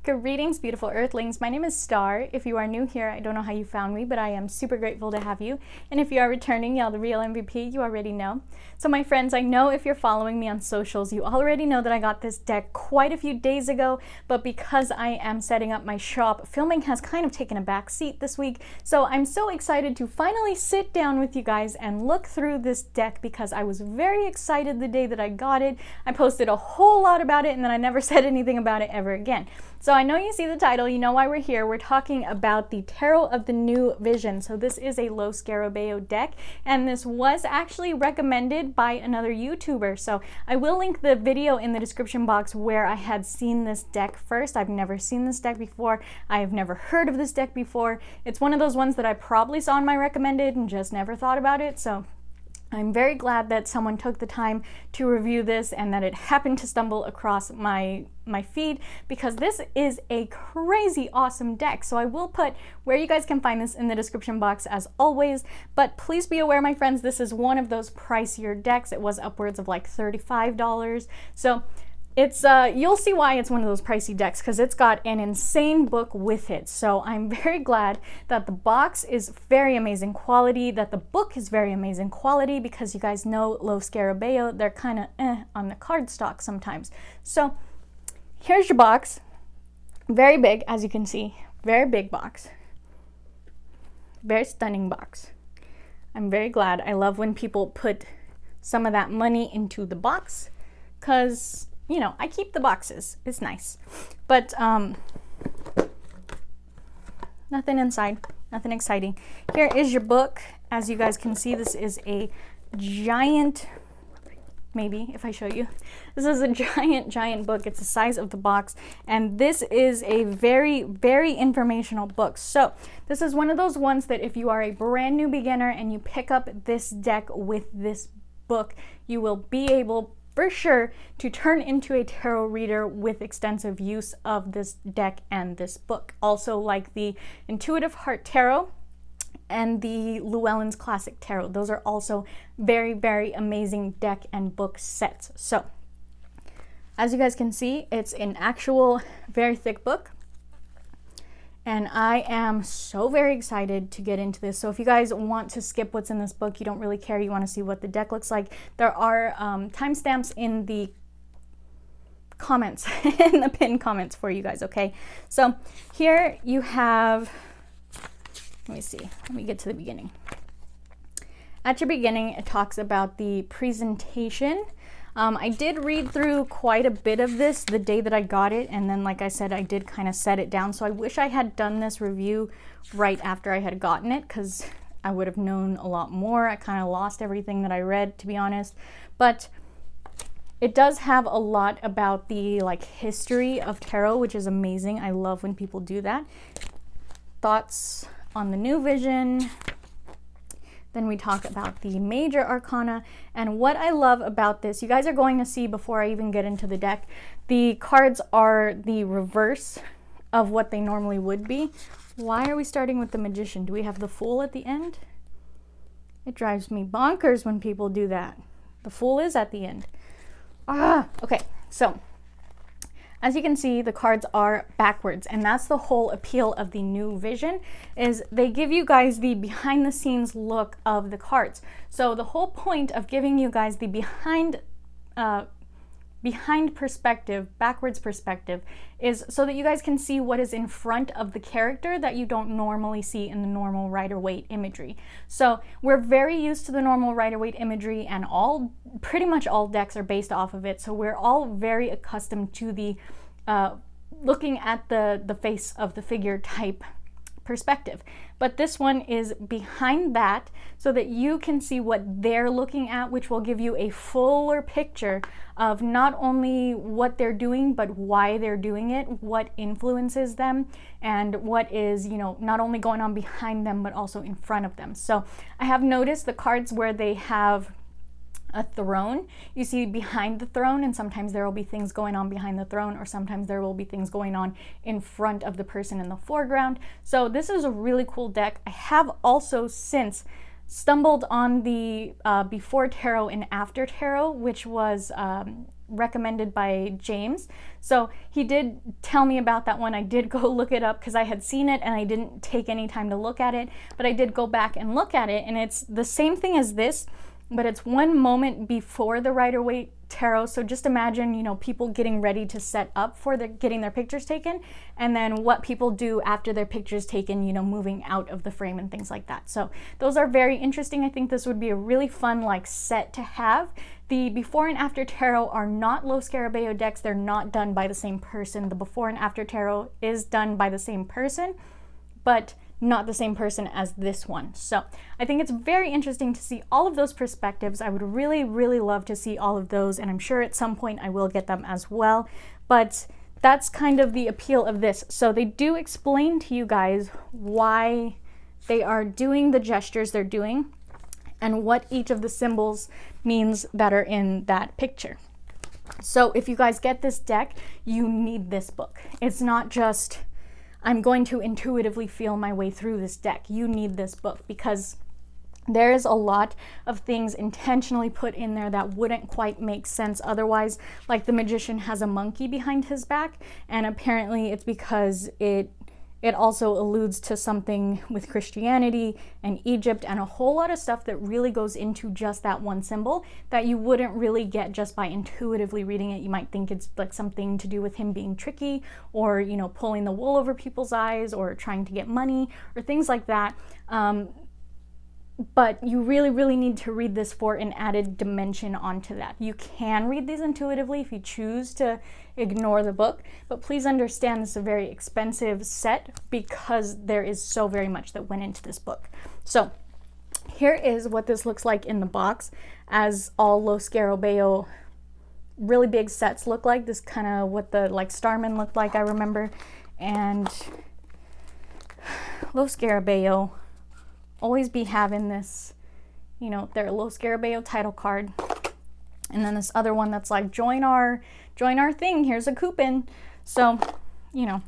Greetings, beautiful earthlings. My name is Star. If you are new here, I don't know how you found me, but I am super grateful to have you. And if you are returning, y'all the real MVP, you already know. So my friends, I know if you're following me on socials, you already know that I got this deck quite a few days ago, but because I am setting up my shop, filming has kind of taken a back seat this week. So I'm so excited to finally sit down with you guys and look through this deck because I was very excited the day that I got it. I posted a whole lot about it and then I never said anything about it ever again. So I know you see the title, you know why we're here. We're talking about the Tarot of the New Vision. So this is a Lo Scarabeo deck, and this was actually recommended by another YouTuber. So I will link the video in the description box where I had seen this deck first. I've never seen this deck before. I have never heard of this deck before. It's one of those ones that I probably saw in my recommended and just never thought about it. So I'm very glad that someone took the time to review this and that it happened to stumble across my feed, because this is a crazy awesome deck. So I will put where you guys can find this in the description box as always, but please be aware, my friends, this is one of those pricier decks. It was upwards of like $35. So it's you'll see why it's one of those pricey decks, because it's got an insane book with it. So I'm very glad that the box is very amazing quality, that the book is very amazing quality, because you guys know Lo Scarabeo, they're kind of on the cardstock sometimes. So here's your box. Very big, as you can see. Very big box. Very stunning box. I'm very glad. I love when people put some of that money into the box, because you know, I keep the boxes. It's nice. But nothing inside, nothing exciting. Here is your book. As you guys can see, this is a giant, maybe if I show you, this is a giant book. It's the size of the box, and this is a very informational book. So this is one of those ones that if you are a brand new beginner and you pick up this deck with this book, you will be able for sure to turn into a tarot reader with extensive use of this deck and this book. Also, like the Intuitive Heart Tarot and the Llewellyn's Classic Tarot. Those are also very amazing deck and book sets. So as you guys can see, it's an actual very thick book. And I am so very excited to get into this. So if you guys want to skip what's in this book, you don't really care, you want to see what the deck looks like, there are timestamps in the comments, in the pinned comments for you guys, okay? So here you have, let me see, let me get to the beginning. At your beginning, it talks about the presentation. I did read through quite a bit of this the day that I got it, and then like I said, I did kind of set it down. So I wish I had done this review right after I had gotten it, because I would have known a lot more. I kind of lost everything that I read, to be honest. But it does have a lot about the like history of tarot, which is amazing. I love when people do that. Thoughts on the new vision. Then we talk about the major arcana, and what I love about this, you guys are going to see before I even get into the deck, the cards are the reverse of what they normally would be. Why are we starting with the Magician? Do we have the Fool at the end? It drives me bonkers when people do that. The Fool is at the end. Okay, so as you can see, the cards are backwards, and that's the whole appeal of the new vision, is they give you guys the behind the scenes look of the cards. So the whole point of giving you guys the behind perspective, backwards perspective, is so that you guys can see what is in front of the character that you don't normally see in the normal Rider-Waite imagery. So we're very used to the normal Rider-Waite imagery, and pretty much all decks are based off of it. So we're all very accustomed to the looking at the face of the figure type perspective. But this one is behind that so that you can see what they're looking at, which will give you a fuller picture of not only what they're doing, but why they're doing it, what influences them, and what is, you know, not only going on behind them, but also in front of them. So I have noticed the cards where they have a throne, you see behind the throne, and sometimes there will be things going on behind the throne, or sometimes there will be things going on in front of the person in the foreground. So this is a really cool deck. I have also since stumbled on the Before Tarot and After Tarot, which was recommended by James. So he did tell me about that one. I did go look it up because I had seen it and I didn't take any time to look at it, but I did go back and look at it, and it's the same thing as this, but it's one moment before the Rider-Waite Tarot. So just imagine, you know, people getting ready to set up for getting their pictures taken, and then what people do after their pictures taken, you know, moving out of the frame and things like that. So those are very interesting. I think this would be a really fun like set to have. The before and after tarot are not Lo Scarabeo decks. They're not done by the same person. The before and after tarot is done by the same person, but not the same person as this one. So I think it's very interesting to see all of those perspectives. I would really, really love to see all of those, and I'm sure at some point I will get them as well. But that's kind of the appeal of this. So they do explain to you guys why they are doing the gestures they're doing and what each of the symbols means that are in that picture. So if you guys get this deck, you need this book. It's not just, I'm going to intuitively feel my way through this deck. You need this book because there is a lot of things intentionally put in there that wouldn't quite make sense otherwise. Like the magician has a monkey behind his back, and apparently it's because it also alludes to something with Christianity and Egypt and a whole lot of stuff that really goes into just that one symbol that you wouldn't really get just by intuitively reading it. You might think it's like something to do with him being tricky, or, you know, pulling the wool over people's eyes, or trying to get money, or things like that. But you really, really need to read this for an added dimension onto that. You can read these intuitively if you choose to ignore the book, but please understand this is a very expensive set because there is so very much that went into this book. So here is what this looks like in the box, as all Lo Scarabeo really big sets look like. This kind of what the like Starman looked like, I remember. And Lo Scarabeo always be having this, you know, their Lo Scarabeo title card, and then this other one that's like join our thing, here's a coupon. So, you know,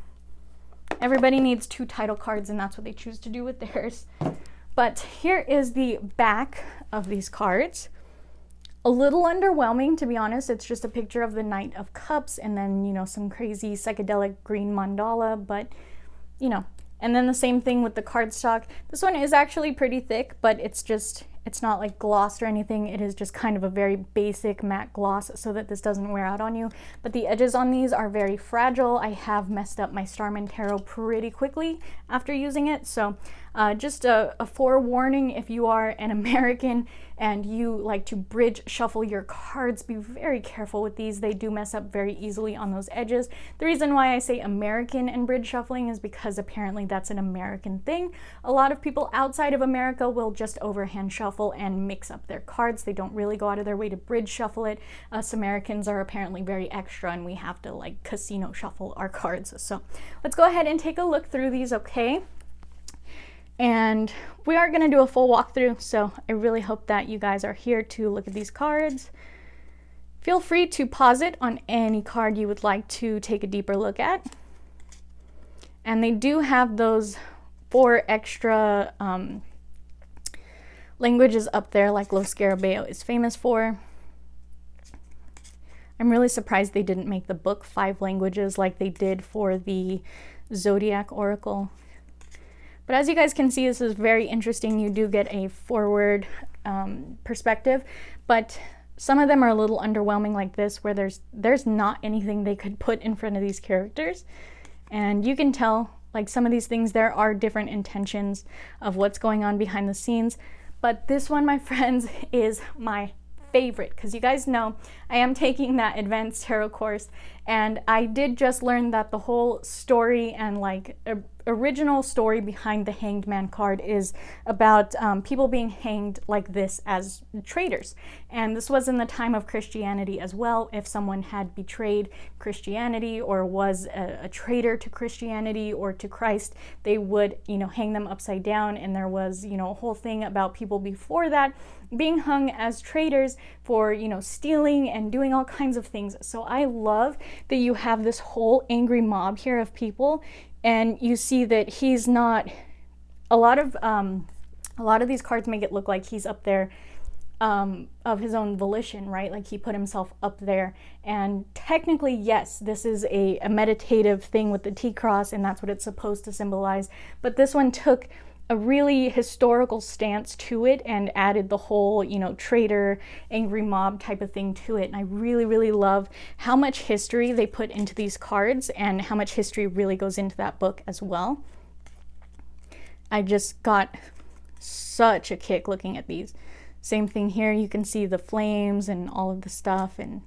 everybody needs 2 title cards, and that's what they choose to do with theirs. But here is the back of these cards. A little underwhelming, to be honest. It's just a picture of the Knight of Cups and then, you know, some crazy psychedelic green mandala, but, you know. And then the same thing with the cardstock. This one is actually pretty thick, but it's not like glossed or anything. It is just kind of a very basic matte gloss so that this doesn't wear out on you. But the edges on these are very fragile. I have messed up my Starman Tarot pretty quickly after using it. So just a forewarning, if you are an American and you like to bridge shuffle your cards, be very careful with these. They do mess up very easily on those edges. The reason why I say American and bridge shuffling is because apparently that's an American thing. A lot of people outside of America will just overhand shuffle and mix up their cards. They don't really go out of their way to bridge shuffle it. Us Americans are apparently very extra, and we have to like casino shuffle our cards. So let's go ahead and take a look through these, okay? And we are going to do a full walkthrough, so I really hope that you guys are here to look at these cards. Feel free to pause it on any card you would like to take a deeper look at. And they do have those 4 extra languages up there, like Lo Scarabeo is famous for. I'm really surprised they didn't make the book 5 languages like they did for the Zodiac Oracle. But as you guys can see, this is very interesting. You do get a forward perspective, but some of them are a little underwhelming like this, where there's not anything they could put in front of these characters. And you can tell, like some of these things, there are different intentions of what's going on behind the scenes. But this one, my friends, is my favorite, because you guys know I am taking that advanced tarot course, and I did just learn that the whole story and like original story behind the Hanged Man card is about people being hanged like this as traitors. And this was in the time of Christianity as well. If someone had betrayed Christianity or was a traitor to Christianity or to Christ, they would, you know, hang them upside down. And there was, you know, a whole thing about people before that being hung as traitors for, you know, stealing and doing all kinds of things. So I love that you have this whole angry mob here of people, and you see that he's not, a lot of these cards make it look like he's up there of his own volition, right? Like he put himself up there. And technically, yes, this is a meditative thing with the T-cross, and that's what it's supposed to symbolize. But this one took a really historical stance to it and added the whole, you know, traitor, angry mob type of thing to it. And I really, really love how much history they put into these cards and how much history really goes into that book as well. I just got such a kick looking at these. Same thing here, you can see the flames and all of the stuff, and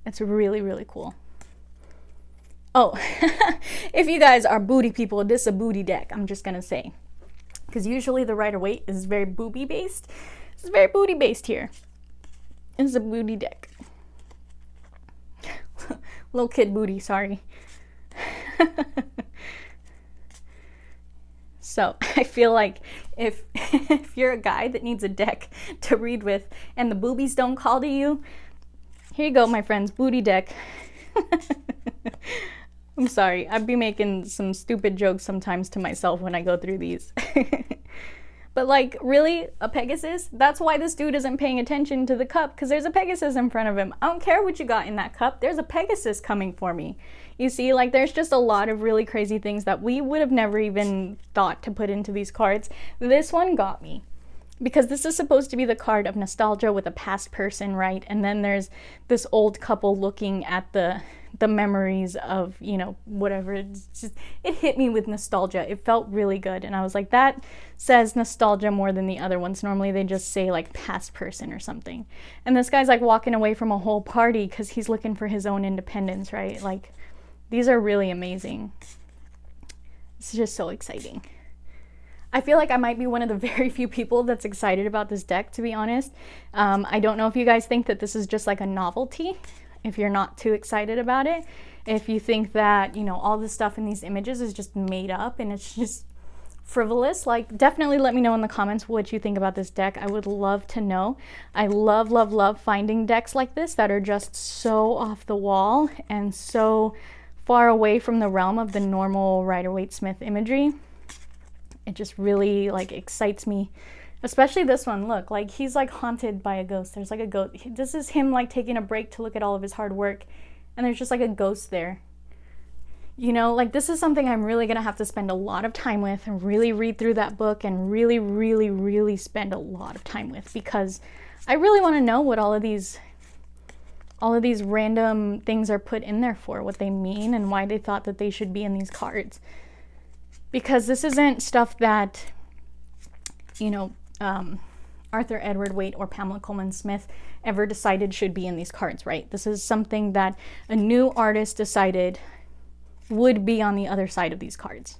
it's really, really cool. Oh, if you guys are booty people, this is a booty deck, I'm just gonna say. Because usually the Rider-Waite is very booby based. It's very booty based here. It's a booty deck. Little kid booty, sorry. So I feel like if you're a guy that needs a deck to read with and the boobies don't call to you, here you go, my friends, booty deck. I'm sorry, I'd be making some stupid jokes sometimes to myself when I go through these. But like, really, a Pegasus? That's why this dude isn't paying attention to the cup, because there's a Pegasus in front of him. I don't care what you got in that cup, there's a Pegasus coming for me. You see, like, there's just a lot of really crazy things that we would have never even thought to put into these cards. This one got me, because this is supposed to be the card of nostalgia with a past person, right? And then there's this old couple looking at the memories of, you know, whatever. It's just, it hit me with nostalgia. It felt really good. And I was like, that says nostalgia more than the other ones. Normally they just say like past person or something. And this guy's like walking away from a whole party because he's looking for his own independence, right? Like, these are really amazing. It's just so exciting. I feel like I might be one of the very few people that's excited about this deck, to be honest. I don't know if you guys think that this is just like a novelty, if you're not too excited about it. If you think that, you know, all the stuff in these images is just made up and it's just frivolous, like, definitely let me know in the comments what you think about this deck. I would love to know. I love, love, love finding decks like this that are just so off the wall and so far away from the realm of the normal Rider-Waite-Smith imagery. It just really like excites me, especially this one. Look, like he's like haunted by a ghost. There's like a ghost. This is him like taking a break to look at all of his hard work, and there's just like a ghost there. You know, like this is something I'm really gonna have to spend a lot of time with and really read through that book and really, really, really spend a lot of time with, because I really want to know what all of these random things are put in there for, what they mean and why they thought that they should be in these cards. Because this isn't stuff that, you know, Arthur Edward Waite or Pamela Colman Smith ever decided should be in these cards, right? This is something that a new artist decided would be on the other side of these cards.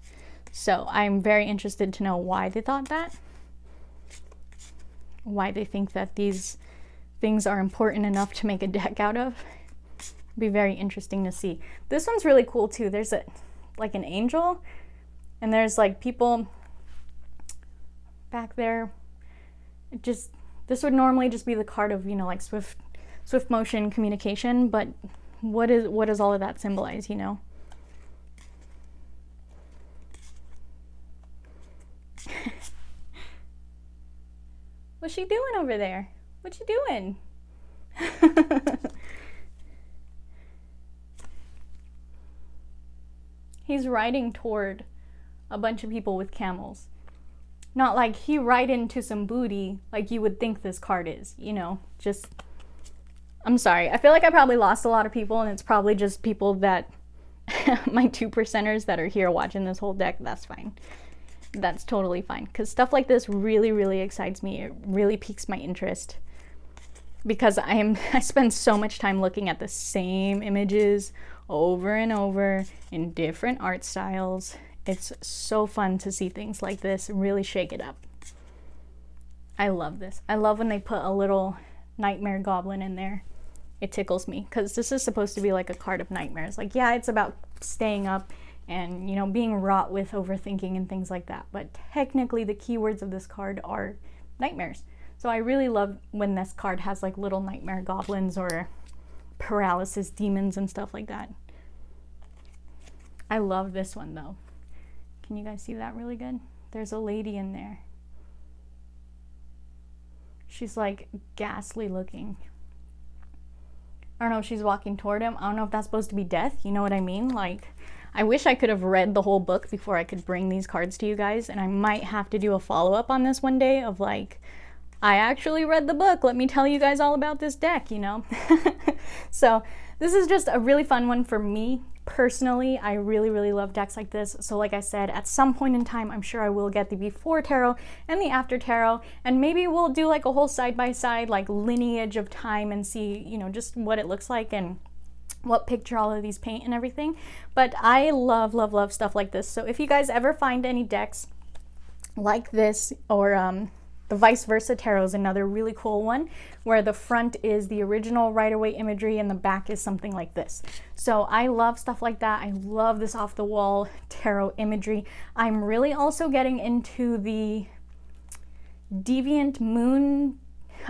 So I'm very interested to know why they thought that, why they think that these things are important enough to make a deck out of. It'd be very interesting to see. This one's really cool too. There's like an angel, and there's like people back there. This would normally just be the card of, you know, like swift motion communication, but what does all of that symbolize, you know? What's she doing over there? What you doing? He's riding toward a bunch of people with camels. Not like he ride into some booty like you would think this card is, you know, just, I'm sorry. I feel like I probably lost a lot of people, and it's probably just people that, my 2%ers that are here watching this whole deck. That's fine. That's totally fine. Because stuff like this really, really excites me. It really piques my interest. Because I spend so much time looking at the same images over and over in different art styles. It's so fun to see things like this really shake it up. I love this. I love when they put a little nightmare goblin in there. It tickles me, because this is supposed to be like a card of nightmares. Like, yeah, it's about staying up and, you know, being wrought with overthinking and things like that. But technically the keywords of this card are nightmares. So I really love when this card has like little nightmare goblins or paralysis demons and stuff like that. I love this one though. Can you guys see that really good? There's a lady in there. She's like ghastly looking. I don't know if she's walking toward him. I don't know if that's supposed to be death. You know what I mean? Like, I wish I could have read the whole book before I could bring these cards to you guys. And I might have to do a follow-up on this one day of like, I actually read the book. Let me tell you guys all about this deck, you know? So this is just a really fun one for me. Personally, I really, really love decks like this. So like I said, at some point in time, I'm sure I will get the before tarot and the after tarot, and maybe we'll do like a whole side-by-side like lineage of time and see, you know, just what it looks like and what picture all of these paint and everything. But I love, love, love stuff like this. So if you guys ever find any decks like this, or the Vice Versa Tarot is another really cool one, where the front is the original Rider-Waite imagery and the back is something like this. So I love stuff like that. I love this off-the-wall tarot imagery. I'm really also getting into the Deviant Moon,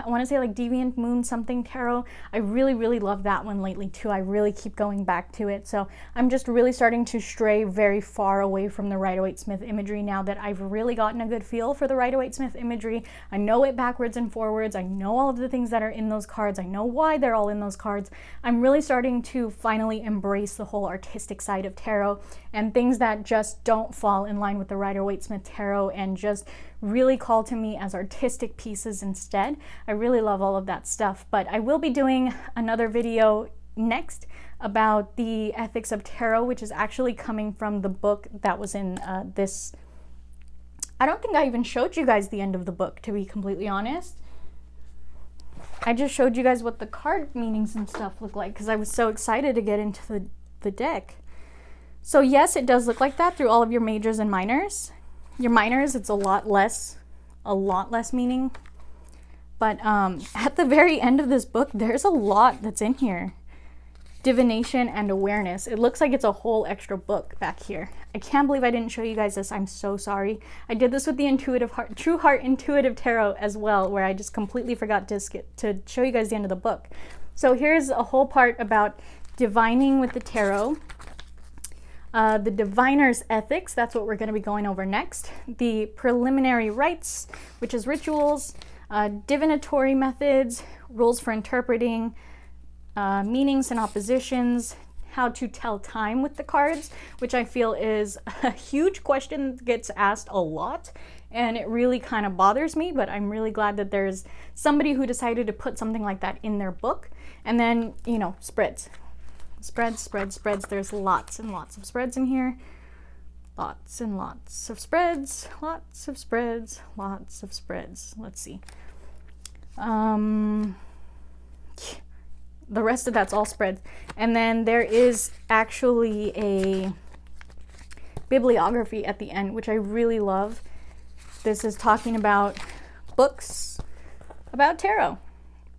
I want to say like Deviant Moon something tarot. I really, really love that one lately too. I really keep going back to it. So I'm just really starting to stray very far away from the Rider-Waite-Smith imagery now that I've really gotten a good feel for the Rider-Waite-Smith imagery. I know it backwards and forwards. I know all of the things that are in those cards. I know why they're all in those cards. I'm really starting to finally embrace the whole artistic side of tarot and things that just don't fall in line with the Rider-Waite-Smith tarot and just really call to me as artistic pieces instead. I really love all of that stuff, but I will be doing another video next about the ethics of tarot, which is actually coming from the book that was in this. I don't think I even showed you guys the end of the book, to be completely honest. I just showed you guys what the card meanings and stuff look like because I was so excited to get into the deck. So yes, it does look like that through all of your majors and minors. Your minors, it's a lot less meaning. But at the very end of this book, there's a lot that's in here. Divination and awareness. It looks like it's a whole extra book back here. I can't believe I didn't show you guys this. I'm so sorry. I did this with the Intuitive Heart, True Heart Intuitive Tarot as well, where I just completely forgot to show you guys the end of the book. So here's a whole part about divining with the tarot. The diviner's ethics, that's what we're going to be going over next. The preliminary rites, which is rituals, divinatory methods, rules for interpreting, meanings and oppositions, how to tell time with the cards, which I feel is a huge question that gets asked a lot, and it really kind of bothers me, but I'm really glad that there's somebody who decided to put something like that in their book. And then, you know, spreads. Spreads. There's lots and lots of spreads in here. Lots and lots of spreads. Lots of spreads. Lots of spreads. Let's see. The rest of that's all spreads. And then there is actually a bibliography at the end, which I really love. This is talking about books about tarot.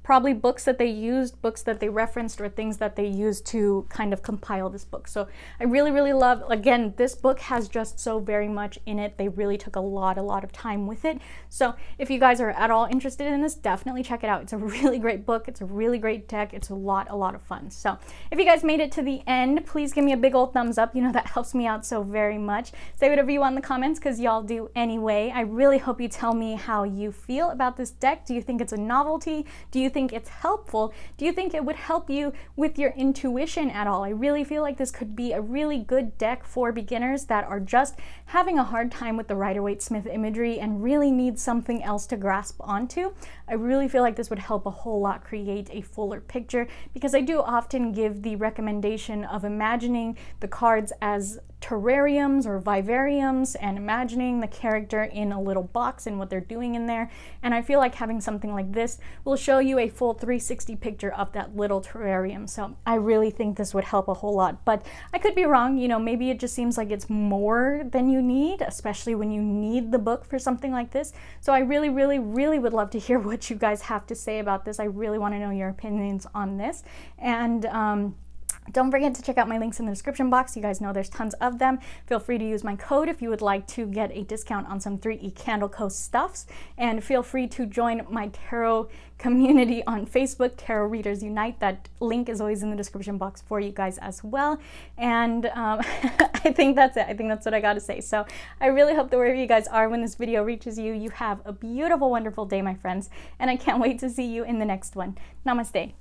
Probably books that they used, books that they referenced, or things that they used to kind of compile this book. So I really, really love, again, this book has just so very much in it. They really took a lot of time with it. So if you guys are at all interested in this, definitely check it out. It's a really great book. It's a really great deck. It's a lot of fun. So if you guys made it to the end, please give me a big old thumbs up. You know, that helps me out so very much. Say whatever you want in the comments because y'all do anyway. I really hope you tell me how you feel about this deck. Do you think it's a novelty? Do you think it's helpful? Do you think it would help you with your intuition at all? I really feel like this could be a really good deck for beginners that are just having a hard time with the Rider-Waite-Smith imagery and really need something else to grasp onto. I really feel like this would help a whole lot create a fuller picture, because I do often give the recommendation of imagining the cards as terrariums or vivariums and imagining the character in a little box and what they're doing in there. And I feel like having something like this will show you a full 360 picture of that little terrarium. So I really think this would help a whole lot, but I could be wrong. You know, maybe it just seems like it's more than you need, especially when you need the book for something like this. So I really would love to hear what you guys have to say about this. I really want to know your opinions on this. And Don't forget to check out my links in the description box. You guys know there's tons of them. Feel free to use my code if you would like to get a discount on some 3E Candle Co. stuffs. And feel free to join my tarot community on Facebook, Tarot Readers Unite. That link is always in the description box for you guys as well. And I think that's it. I think that's what I got to say. So I really hope that wherever you guys are when this video reaches you, you have a beautiful, wonderful day, my friends. And I can't wait to see you in the next one. Namaste.